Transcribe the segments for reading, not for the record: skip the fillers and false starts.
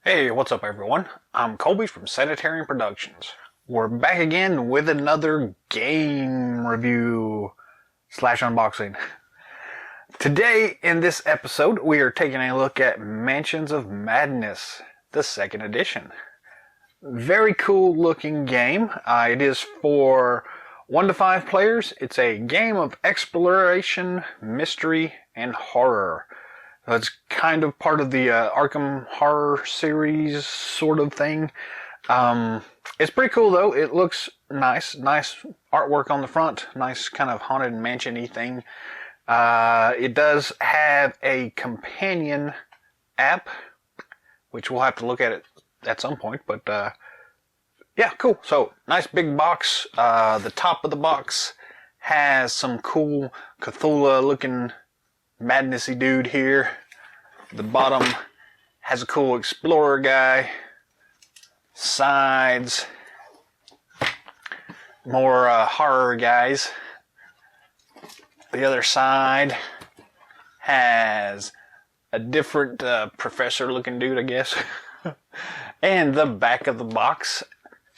Hey, what's up everyone? I'm Colby from Sanitarian Productions. We're back again with another game review slash unboxing. Today, in this episode, we are taking a look at Mansions of Madness, the second edition. Very cool looking game. It is for 1 to 5 players. It's a game of exploration, mystery, and horror. It's kind of part of the Arkham Horror series sort of thing. It's pretty cool though. It looks nice. Nice artwork on the front. Nice kind of haunted mansion-y thing. It does have a companion app, which we'll have to look at it at some point. But yeah, cool. So, nice big box. The top of the box has some cool Cthulhu-looking madnessy dude here. The bottom has a cool explorer guy. Sides, more horror guys. The other side has a different professor looking dude, I guess. And the back of the box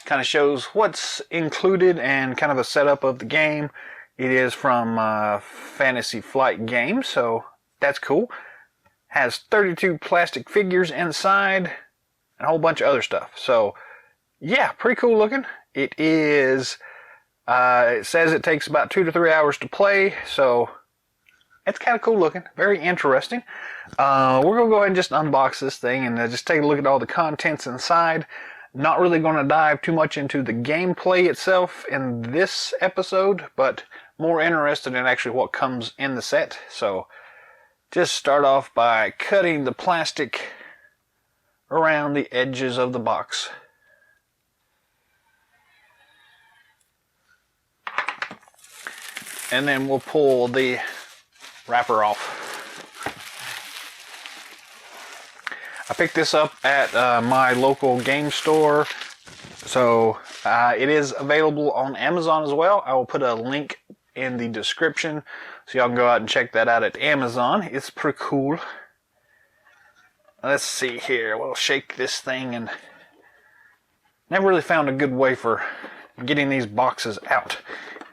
kind of shows what's included and kind of a setup of the game. It is from Fantasy Flight Games, so that's cool. Has 32 plastic figures inside and a whole bunch of other stuff. So, yeah, pretty cool looking. It is, it says it takes about 2 to 3 hours to play, so it's kind of cool looking. Very interesting. We're going to go ahead and just unbox this thing and just take a look at all the contents inside. Not really going to dive too much into the gameplay itself in this episode, but more interested in actually what comes in the set. So just start off by cutting the plastic around the edges of the box. And then we'll pull the wrapper off. I picked this up at my local game store, so it is available on Amazon as well. I will put a link in the description so y'all can go out and check that out at Amazon. It's pretty cool. Let's see here. We'll shake this thing, and never really found a good way for getting these boxes out.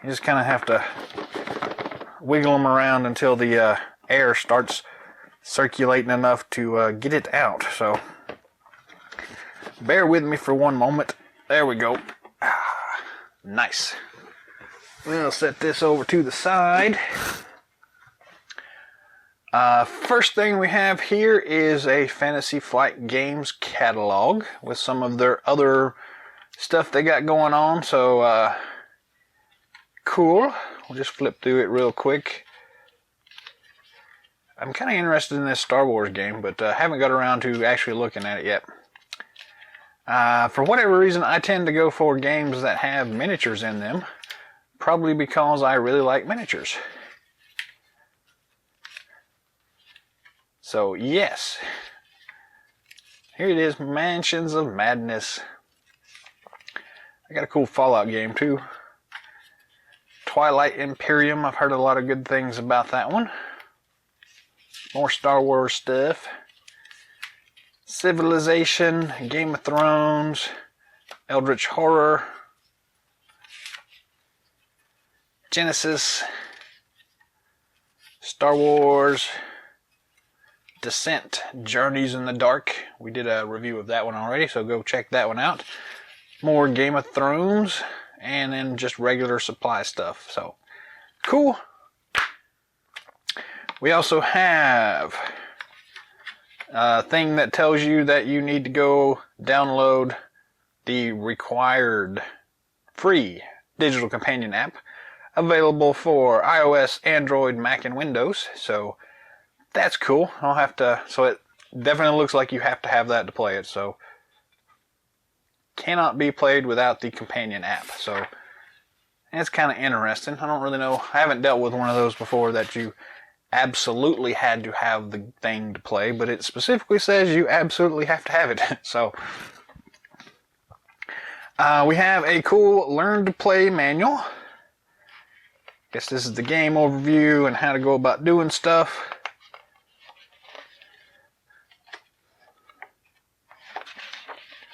You just kind of have to wiggle them around until the air starts circulating enough to get it out. So bear with me for one moment. There we go. Nice. We'll set this over to the side. First thing we have here is a Fantasy Flight Games catalog with some of their other stuff they got going on. So cool. We'll just flip through it real quick. I'm kind of interested in this Star Wars game, but haven't got around to actually looking at it yet. For whatever reason, I tend to go for games that have miniatures in them, probably because I really like miniatures. So, yes. Here it is, Mansions of Madness. I got a cool Fallout game, too. Twilight Imperium, I've heard a lot of good things about that one. More Star Wars stuff. Civilization, Game of Thrones, Eldritch Horror, Genesis, Star Wars, Descent, Journeys in the Dark. We did a review of that one already, so go check that one out. More Game of Thrones, and then just regular supply stuff. So, cool. We also have a thing that tells you that you need to go download the required free digital companion app available for iOS, Android, Mac, and Windows. So that's cool. I'll have to, so it definitely looks like you have to have that to play it. So cannot be played without the companion app. So it's kind of interesting. I don't really know. I haven't dealt with one of those before that you absolutely had to have the thing to play, but it specifically says you absolutely have to have it. So we have a cool learn to play manual. Guess this is the game overview and how to go about doing stuff.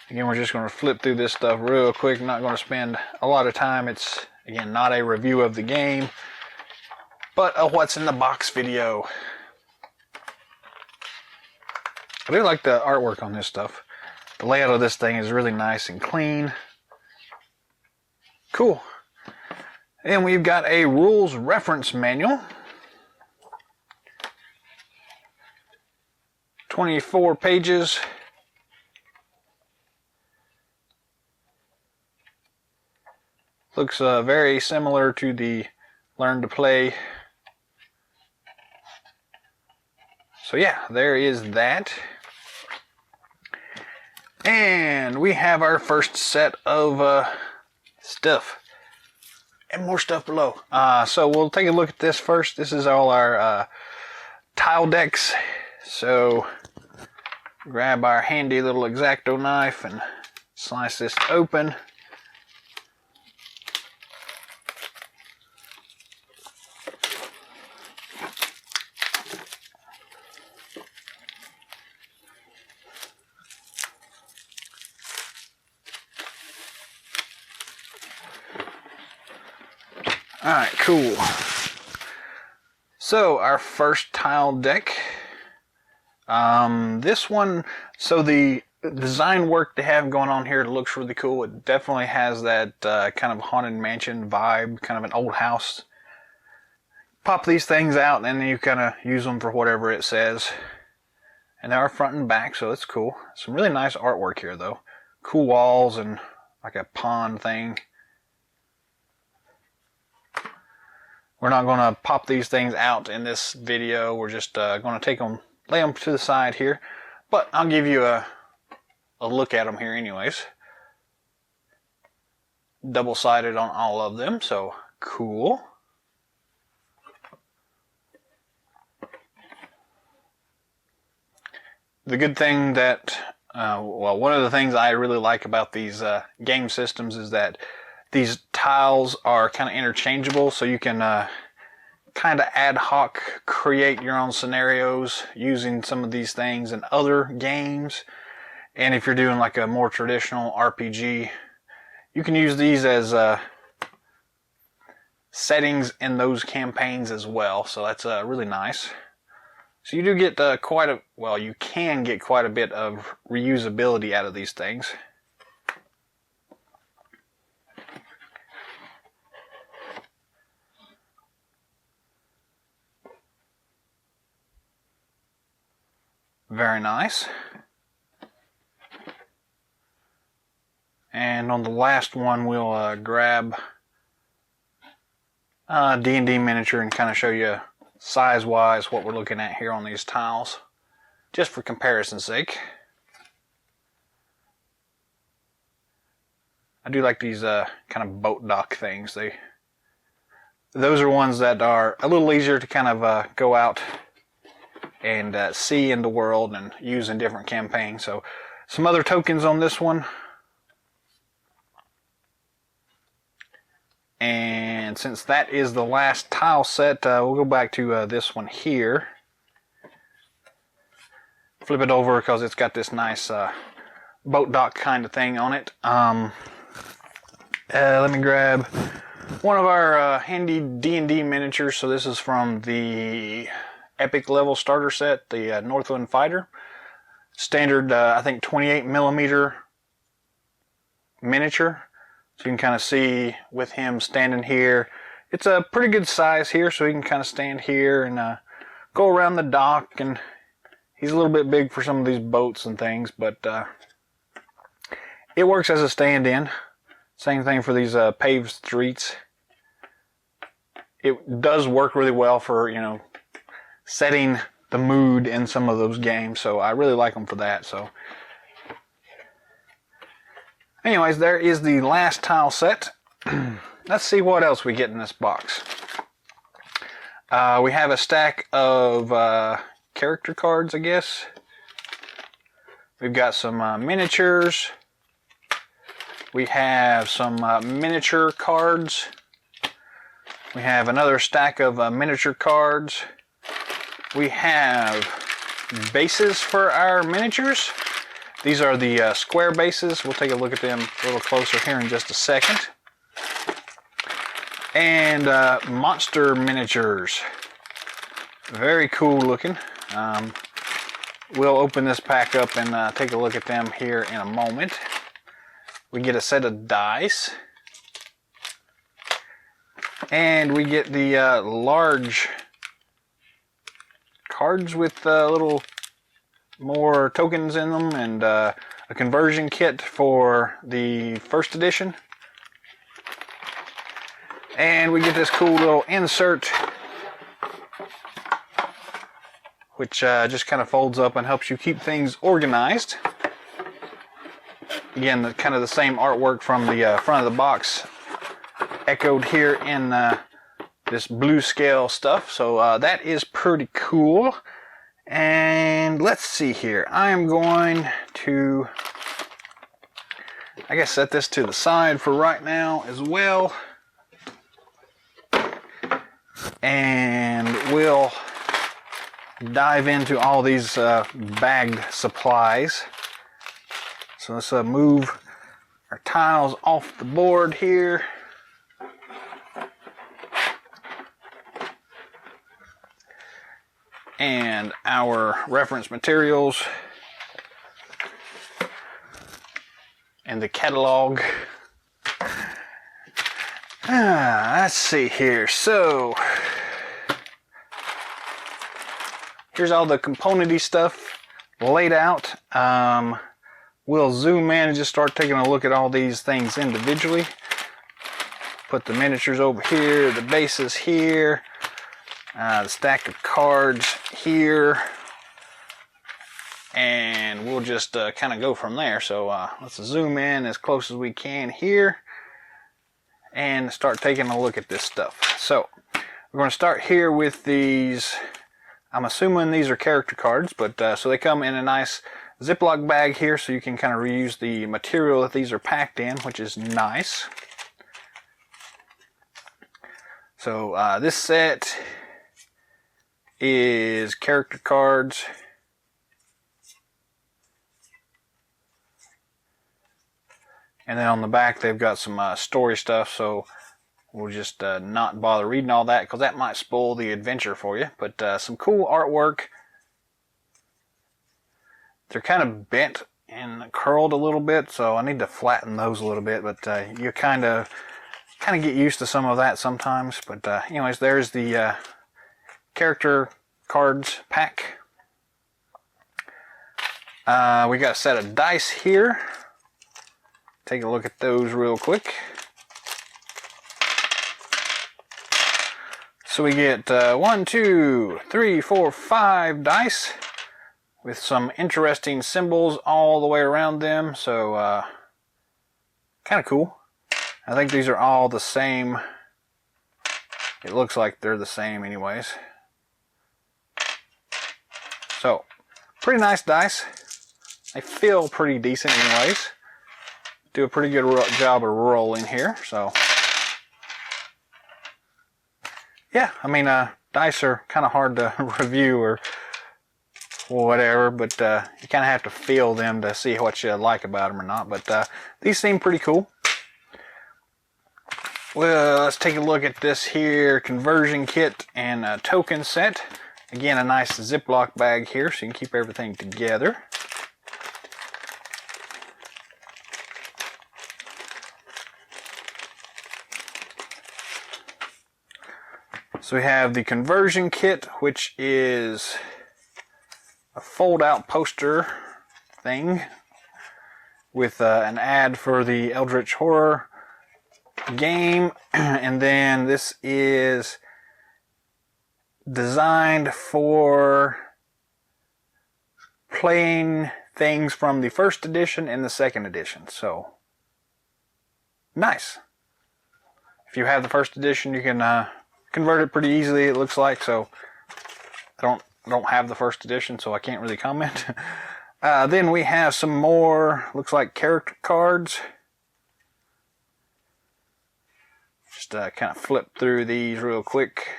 Again, we're just going to flip through this stuff real quick. I'm not going to spend a lot of time. It's, again, not a review of the game, but a what's in the box video. I do like the artwork on this stuff. The layout of this thing is really nice and clean. Cool. And we've got a rules reference manual. 24 pages. Looks very similar to the Learn to Play. So yeah, there is that. And we have our first set of stuff. And more stuff below. So we'll take a look at this first. This is all our tile decks. So grab our handy little X-Acto knife and slice this open. Alright, cool. So, our first tile deck. This one, so the design work they have going on here looks really cool. It definitely has that kind of haunted mansion vibe, kind of an old house. Pop these things out and then you kind of use them for whatever it says. And they are front and back, so it's cool. Some really nice artwork here, though. Cool walls and like a pond thing. We're not going to pop these things out in this video. We're just going to take them, lay them to the side here. But I'll give you a look at them here anyways. Double-sided on all of them, so cool. The good thing that, well, one of the things I really like about these game systems is that these tiles are kind of interchangeable, so you can kind of ad hoc create your own scenarios using some of these things in other games. And if you're doing like a more traditional RPG, you can use these as settings in those campaigns as well. So that's really nice. So you do get you can get quite a bit of reusability out of these things. Very nice. And on the last one, we'll grab D&D miniature and kind of show you size-wise what we're looking at here on these tiles, just for comparison's sake. I do like these kind of boat dock things. Those are ones that are a little easier to kind of go out and see in the world and use in different campaigns. So some other tokens on this one. And since that is the last tile set, we'll go back to this one here. Flip it over because it's got this nice boat dock kind of thing on it. Let me grab one of our handy D&D miniatures. So this is from the Epic level starter set, the Northwind Fighter. Standard, I think 28mm miniature. So you can kind of see with him standing here. It's a pretty good size here, so he can kind of stand here and go around the dock. And he's a little bit big for some of these boats and things, but it works as a stand-in. Same thing for these paved streets. It does work really well for, you know, setting the mood in some of those games, so I really like them for that. So anyways, there is the last tile set. Let's see what else we get in this box. We have a stack of character cards, I guess. We've got some miniatures. We have some miniature cards. We have another stack of miniature cards. We have bases for our miniatures. These are the square bases. We'll take a look at them a little closer here in just a second. And monster miniatures. Very cool looking. We'll open this pack up and take a look at them here in a moment. We get a set of dice. And we get the large cards with a little more tokens in them, and a conversion kit for the first edition. And we get this cool little insert, which just kind of folds up and helps you keep things organized. Again, kind of the same artwork from the front of the box echoed here in this blue scale stuff. So that is pretty cool. And let's see here. I am going to, I guess, set this to the side for right now as well. And we'll dive into all these bagged supplies. So let's move our tiles off the board here. And our reference materials and the catalog. Let's see here. So here's all the component-y stuff laid out. We'll zoom in and just start taking a look at all these things individually. Put the miniatures over here, the bases here, the stack of cards here, and we'll just kind of go from there. So let's zoom in as close as we can here and start taking a look at this stuff. So we're going to start here with these. I'm assuming these are character cards, but so they come in a nice Ziploc bag here, so you can kind of reuse the material that these are packed in, which is nice. So this set is character cards. And then on the back they've got some story stuff, so we'll just not bother reading all that because that might spoil the adventure for you. But some cool artwork. They're kind of bent and curled a little bit, so I need to flatten those a little bit, but you kind of get used to some of that sometimes. But anyways, there's the character cards pack. We got a set of dice here. Take a look at those real quick. So we get 1, 2, 3, 4, 5 dice with some interesting symbols all the way around them. So kind of cool. I think these are all the same. It looks like they're the same anyways. So pretty nice dice. They feel pretty decent anyways. Do a pretty good job of rolling here. So yeah, I mean dice are kind of hard to review or whatever, but you kind of have to feel them to see what you like about them or not. But these seem pretty cool. Well, let's take a look at this here conversion kit and token set. Again, a nice Ziploc bag here so you can keep everything together. So we have the conversion kit, which is a fold-out poster thing with an ad for the Eldritch Horror game. And then this is designed for playing things from the first edition and the second edition. So nice. If you have the first edition, you can convert it pretty easily, it looks like. So I don't have the first edition, so I can't really comment. Then we have some more, looks like character cards. Just kind of flip through these real quick.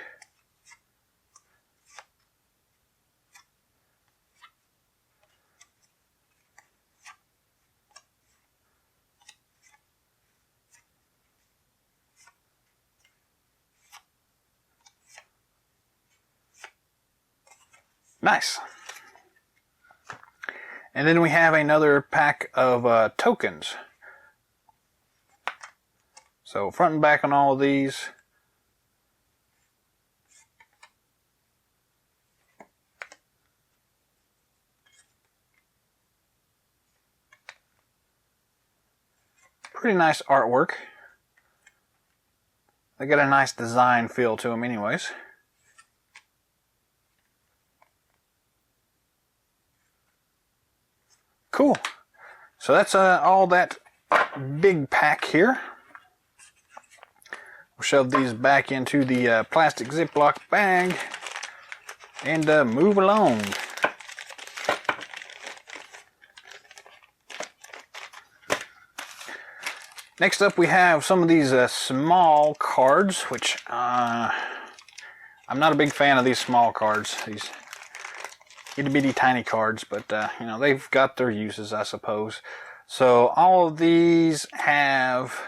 Nice. And then we have another pack of tokens. So front and back on all of these. Pretty nice artwork. They got a nice design feel to them anyways. Cool. So that's all that big pack here. We'll shove these back into the plastic Ziploc bag and move along. Next up we have some of these small cards, which I'm not a big fan of these small cards. These itty bitty tiny cards, but you know, they've got their uses, I suppose. So all of these have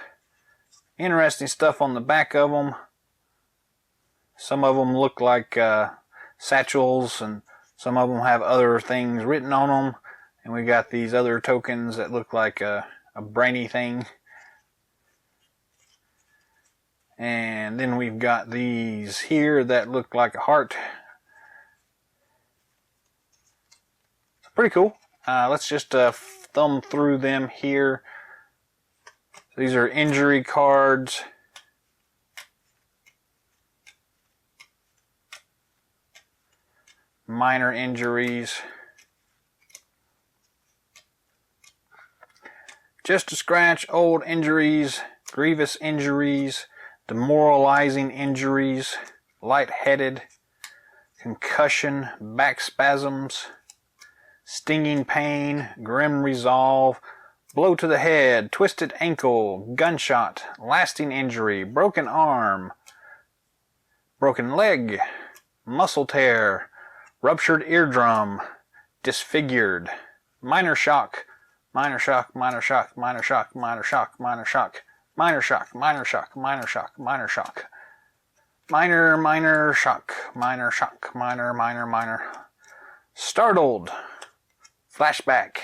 interesting stuff on the back of them. Some of them look like satchels, and some of them have other things written on them. And we got these other tokens that look like a brainy thing. And then we've got these here that look like a heart. Pretty cool. Let's just thumb through them here. These are injury cards. Minor injuries. Just a scratch, old injuries, grievous injuries, demoralizing injuries, lightheaded, concussion, back spasms, stinging pain, grim resolve, blow to the head, twisted ankle, gunshot, lasting injury, broken arm, broken leg, muscle tear, ruptured eardrum, disfigured, minor shock, minor shock, minor shock, minor shock, minor shock, minor shock, minor shock, minor shock, minor shock, minor shock, minor shock, minor shock, minor, startled, flashback,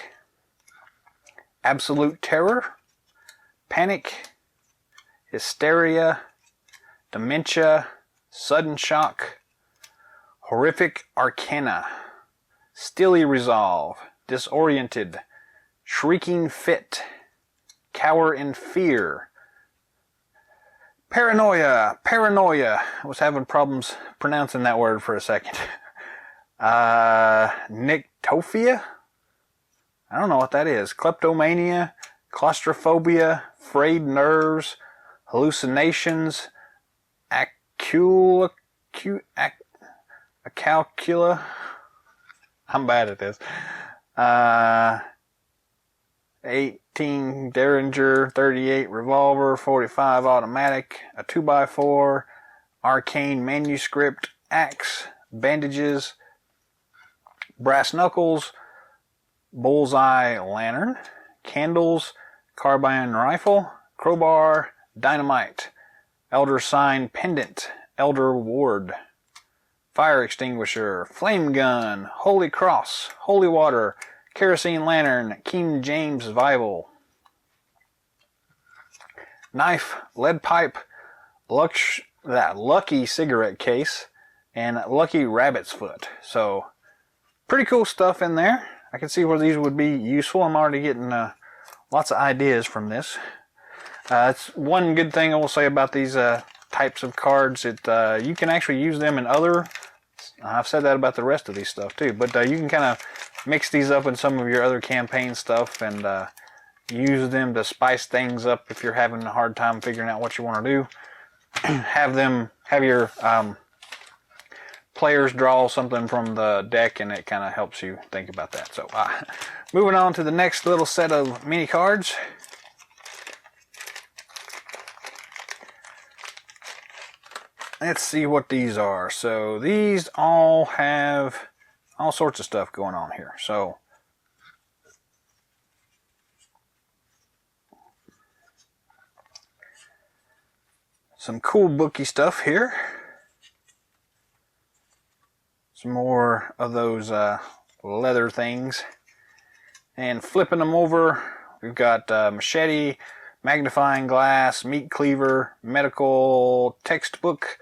absolute terror, panic, hysteria, dementia, sudden shock, horrific arcana, stilly resolve, disoriented, shrieking fit, cower in fear, paranoia. I was having problems pronouncing that word for a second. Nyctophobia? I don't know what that is. Kleptomania, claustrophobia, frayed nerves, hallucinations, acalcula. I'm bad at this. 18 Derringer, 38 revolver, 45 automatic, a 2x4, arcane manuscript, axe, bandages, brass knuckles, bullseye lantern, candles, carbine rifle, crowbar, dynamite, elder sign pendant, elder ward, fire extinguisher, flame gun, holy cross, holy water, kerosene lantern, King James Bible, knife, lead pipe, lucky cigarette case, and lucky rabbit's foot. So pretty cool stuff in there. I can see where these would be useful. I'm already getting lots of ideas from this. It's one good thing I will say about these types of cards. You can actually use them in other. I've said that about the rest of these stuff too. But you can kind of mix these up in some of your other campaign stuff and use them to spice things up if you're having a hard time figuring out what you want to do. have your players draw something from the deck, and it kind of helps you think about that. So moving on to the next little set of mini cards. Let's see what these are. So these all have all sorts of stuff going on here. So some cool booky stuff here. Some more more of those leather things. And flipping them over, we've got machete, magnifying glass, meat cleaver, medical textbook,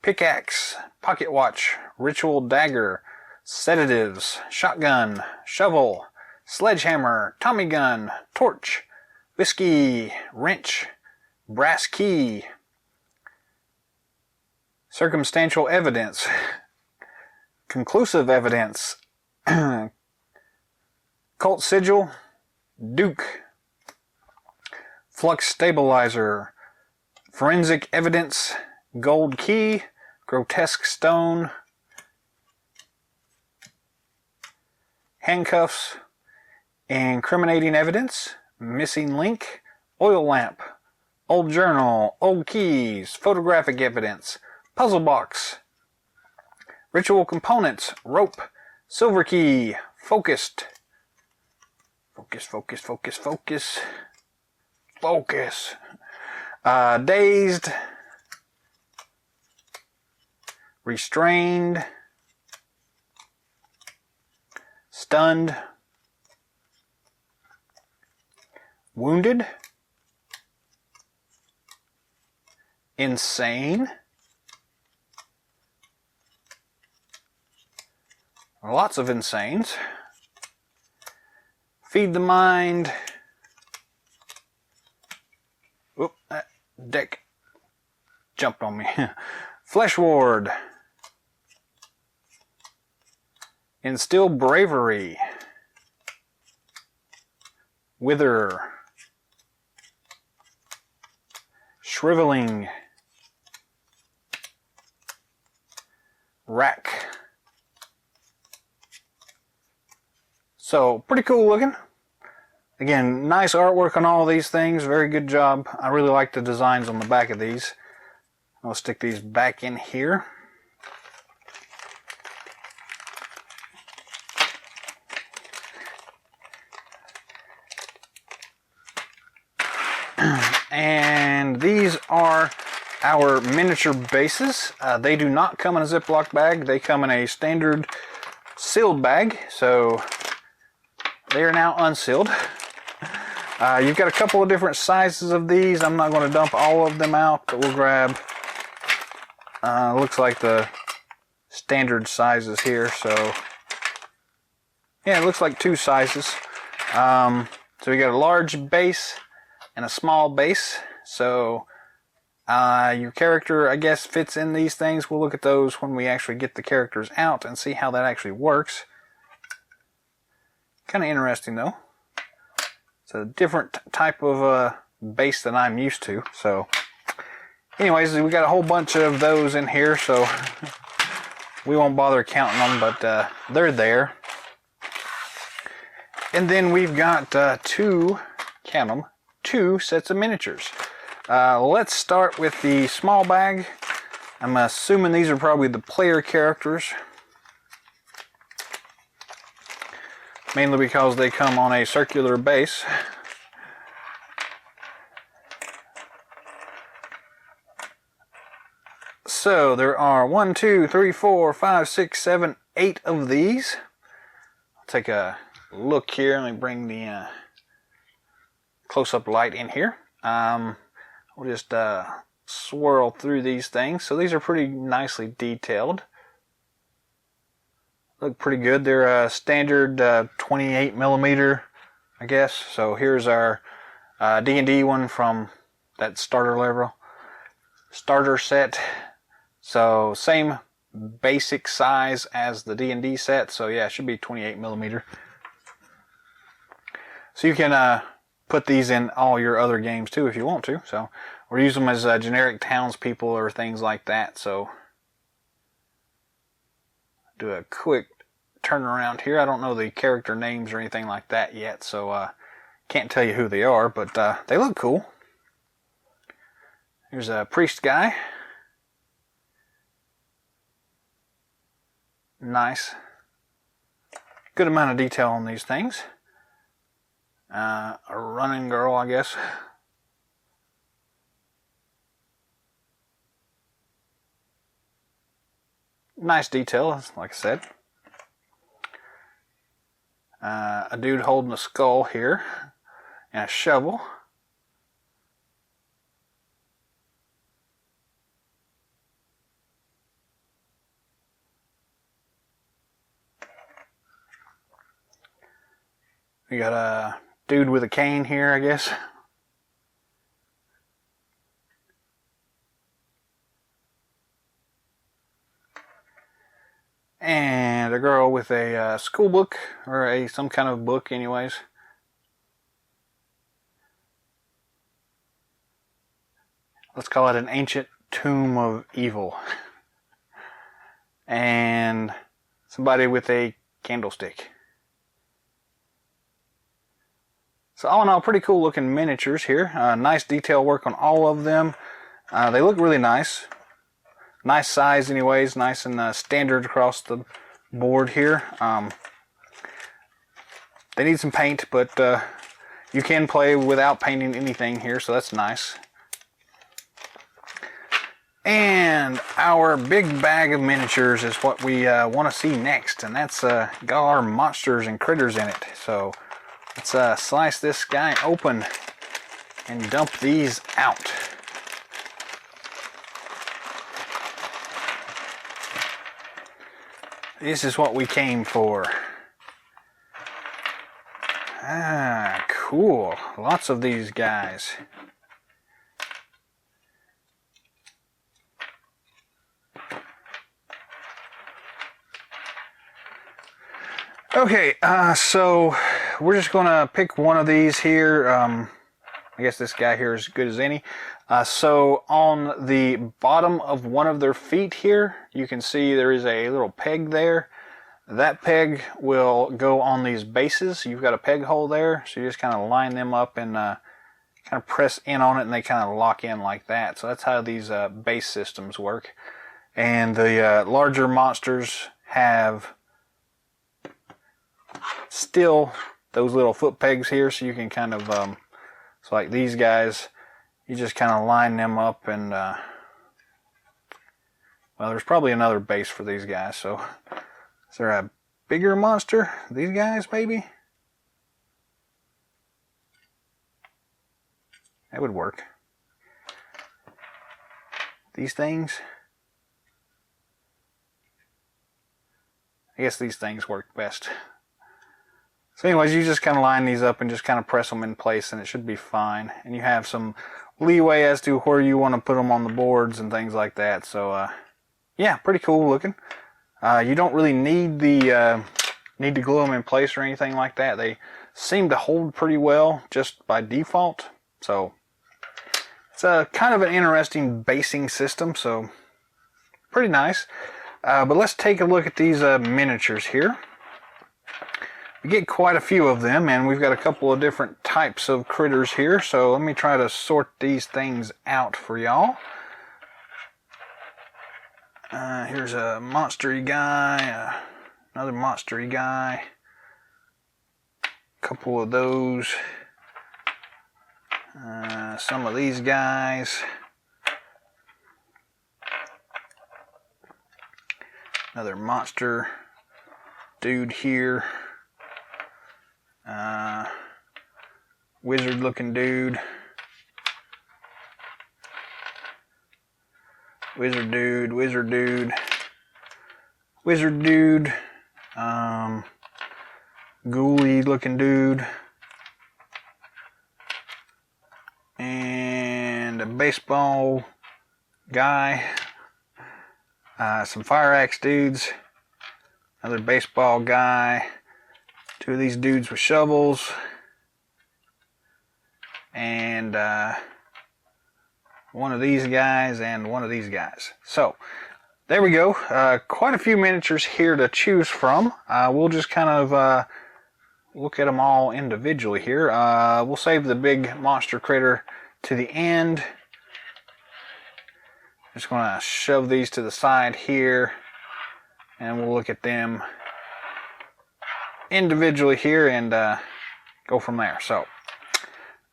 pickaxe, pocket watch, ritual dagger, sedatives, shotgun, shovel, sledgehammer, Tommy gun, torch, whiskey, wrench, brass key, circumstantial evidence, conclusive evidence, cult sigil, duke, flux stabilizer, forensic evidence, gold key, grotesque stone, handcuffs, incriminating evidence, missing link, oil lamp, old journal, old keys, photographic evidence, puzzle box, ritual components, rope, silver key, focused, focus, dazed, restrained, stunned, wounded, insane, lots of insanes, feed the mind, whoop, that deck jumped on me, flesh ward, instill bravery, wither, shriveling, rack. So, pretty cool looking. Again, nice artwork on all these things. Very good job. I really like the designs on the back of these. I'll stick these back in here. And these are our miniature bases. They do not come in a Ziploc bag. They come in a standard sealed bag. So they are now unsealed. You've got a couple of different sizes of these. I'm not going to dump all of them out, but we'll grab, looks like the standard sizes here. So yeah, it looks like two sizes. So we got a large base and a small base. So your character, I guess, fits in these things. We'll look at those when we actually get the characters out and see how that actually works. Kind of interesting though. It's a different type of base than I'm used to. So anyways, we got a whole bunch of those in here, so we won't bother counting them, but they're there. And then we've got two sets of miniatures. Let's start with the small bag. I'm assuming these are probably the player characters, mainly because they come on a circular base. So there are 1, 2, 3, 4, 5, 6, 7, 8 of these. I'll take a look here. Let me bring the close-up light in here. We'll just swirl through these things. So these are pretty nicely detailed. Look pretty good. They're standard 28 millimeter, I guess. So here's our D&D one from that starter set. So same basic size as the D&D set. So yeah, it should be 28 millimeter. So you can put these in all your other games too if you want to. So we're using them as generic townspeople or things like that. So do a quick turn around here. I don't know the character names or anything like that yet, so can't tell you who they are, but they look cool. Here's a priest guy. Nice. Good amount of detail on these things. A running girl, I guess. Nice detail, like I said. A dude holding a skull here and a shovel. We got a dude with a cane here, I guess. And a girl with a school book, or some kind of book anyways. Let's call it an ancient tomb of evil. And somebody with a candlestick. So all in all, pretty cool looking miniatures here. Nice detail work on all of them. They look really nice. Nice size anyways, nice and standard across the board here. They need some paint, but you can play without painting anything here, so that's nice. And our big bag of miniatures is what we want to see next, and that's got our monsters and critters in it. So let's slice this guy open and dump these out. This is what we came for. Ah, cool. Lots of these guys. Okay, so we're just gonna pick one of these here. I guess this guy here is as good as any. So on the bottom of one of their feet here, you can see there is a little peg there. That peg will go on these bases. You've got a peg hole there, so you just kind of line them up and kind of press in on it, and they kind of lock in like that. So that's how these base systems work. And the larger monsters have still those little foot pegs here, so you can kind of so like these guys, you just kind of line them up, and well, there's probably another base for these guys. So is there a bigger monster? These guys maybe? That would work. These things? I guess these things work best. So anyways, you just kind of line these up and just kind of press them in place, and it should be fine. And you have some leeway as to where you want to put them on the boards and things like that. So yeah, pretty cool looking. You don't really need need to glue them in place or anything like that. They seem to hold pretty well just by default. So it's a kind of an interesting basing system. So pretty nice. But let's take a look at these miniatures here. We get quite a few of them, and we've got a couple of different types of critters here. So let me try to sort these things out for y'all. Here's a monstery guy, another monstery guy, a couple of those, some of these guys, another monster dude here, wizard looking dude, wizard dude, wizard dude, wizard dude, ghouly looking dude, and a baseball guy, some fire axe dudes, another baseball guy, two of these dudes with shovels, and one of these guys and one of these guys. So there we go. Quite a few miniatures here to choose from. We'll just kind of look at them all individually here. We'll save the big monster critter to the end. Just going to shove these to the side here, and we'll look at them individually here and go from there. So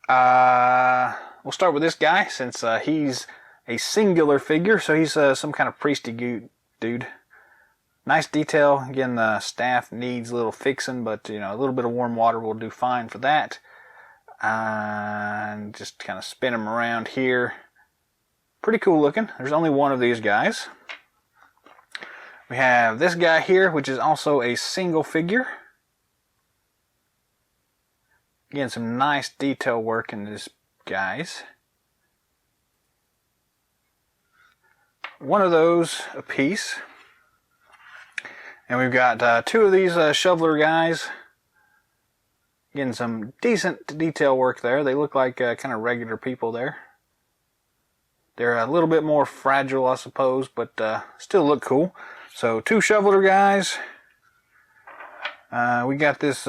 we'll start with this guy, since he's a singular figure, so he's some kind of priesty dude. Nice detail. Again, the staff needs a little fixing, but you know, a little bit of warm water will do fine for that. And just kind of spin them around here. Pretty cool looking. There's only one of these guys. We have this guy here, which is also a single figure. Again, some nice detail work in this guys. One of those a piece. And we've got two of these shoveler guys. Again, some decent detail work there. They look like kind of regular people there. They're a little bit more fragile, I suppose, but still look cool. So, two shoveler guys. We got this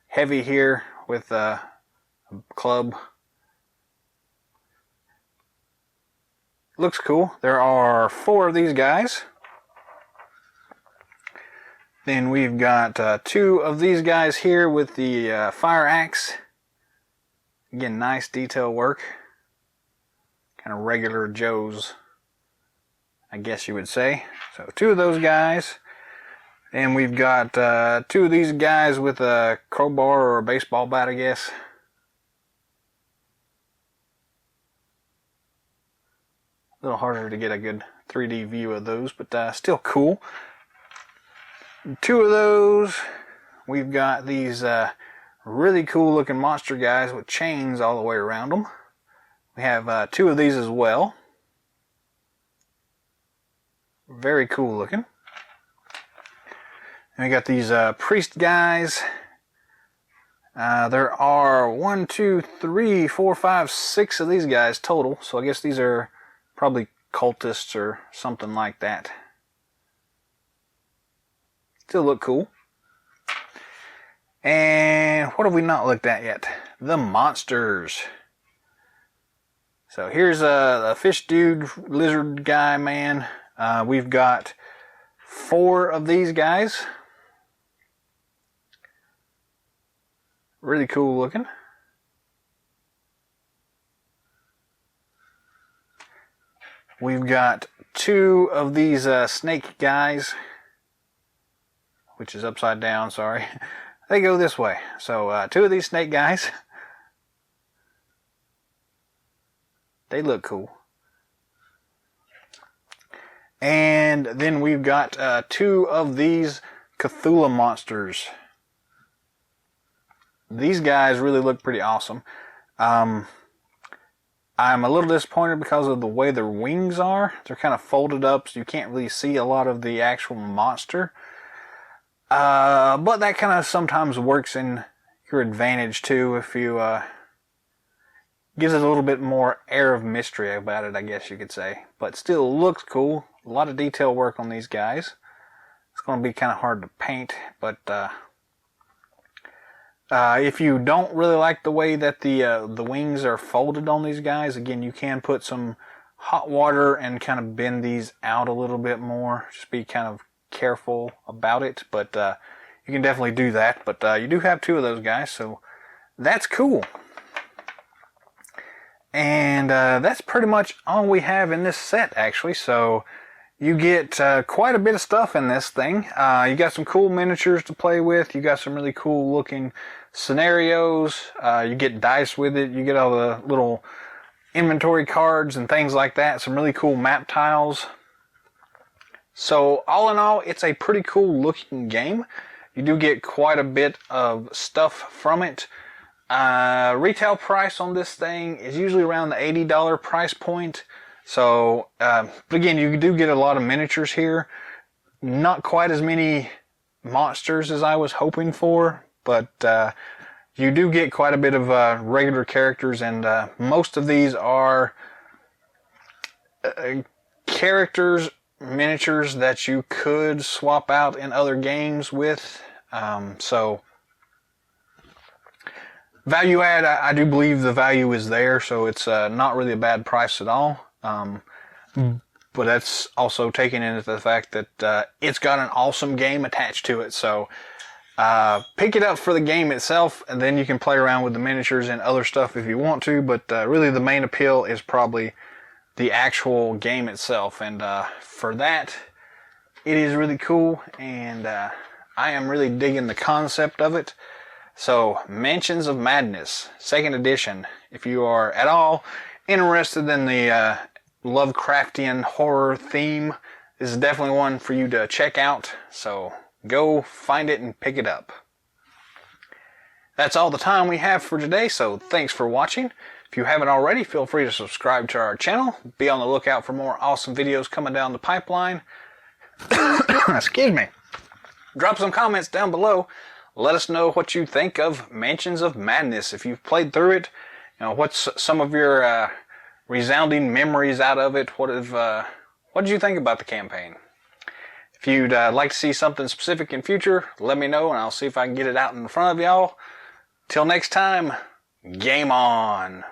heavy here with a club. Looks cool. There are 4 of these guys. Then we've got 2 of these guys here with the fire axe. Again, nice detail work. Kind of regular Joes, I guess you would say. So 2 of those guys. And we've got 2 of these guys with a crowbar or a baseball bat, I guess. A little harder to get a good 3D view of those, but still cool. 2 of those. We've got these really cool looking monster guys with chains all the way around them. We have 2 of these as well. Very cool looking. And we got these priest guys. There are 1, 2, 3, 4, 5, 6 of these guys total. So I guess these are probably cultists or something like that. Still look cool. And what have we not looked at yet? The monsters. So here's a fish dude, lizard guy, man. We've got 4 of these guys. Really cool looking. We've got 2 of these snake guys, which is upside down, sorry. They go this way. So 2 of these snake guys. They look cool. And then we've got 2 of these Cthulhu monsters. These guys really look pretty awesome. I'm a little disappointed because of the way their wings are. They're kind of folded up, so you can't really see a lot of the actual monster. But that kind of sometimes works in your advantage too, if you gives it a little bit more air of mystery about it, I guess you could say. But still looks cool. A lot of detail work on these guys. It's going to be kind of hard to paint, but if you don't really like the way that the wings are folded on these guys, again, you can put some hot water and kind of bend these out a little bit more. Just be kind of careful about it, but you can definitely do that. But you do have 2 of those guys, so that's cool. And that's pretty much all we have in this set, actually. So you get quite a bit of stuff in this thing. You got some cool miniatures to play with. You got some really cool looking scenarios. You get dice with it. You get all the little inventory cards and things like that. Some really cool map tiles. So all in all, it's a pretty cool looking game. You do get quite a bit of stuff from it. Retail price on this thing is usually around the $80 price point. So, but again, you do get a lot of miniatures here. Not quite as many monsters as I was hoping for, but you do get quite a bit of regular characters, and most of these are characters, miniatures that you could swap out in other games with. So value add, I do believe the value is there, so it's not really a bad price at all. But that's also taking into the fact that it's got an awesome game attached to it. So pick it up for the game itself, and then you can play around with the miniatures and other stuff if you want to. But really the main appeal is probably the actual game itself. And for that, it is really cool, and I am really digging the concept of it. So, Mansions of Madness, 2nd edition. If you are at all interested in the Lovecraftian horror theme, this is definitely one for you to check out. So, go find it and pick it up. That's all the time we have for today, so thanks for watching. If you haven't already, feel free to subscribe to our channel. Be on the lookout for more awesome videos coming down the pipeline. Excuse me. Drop some comments down below. Let us know what you think of Mansions of Madness. If you've played through it, what's some of your resounding memories out of it? What did you think about the campaign? If you'd like to see something specific in future, let me know, and I'll see if I can get it out in front of y'all. Till next time, game on.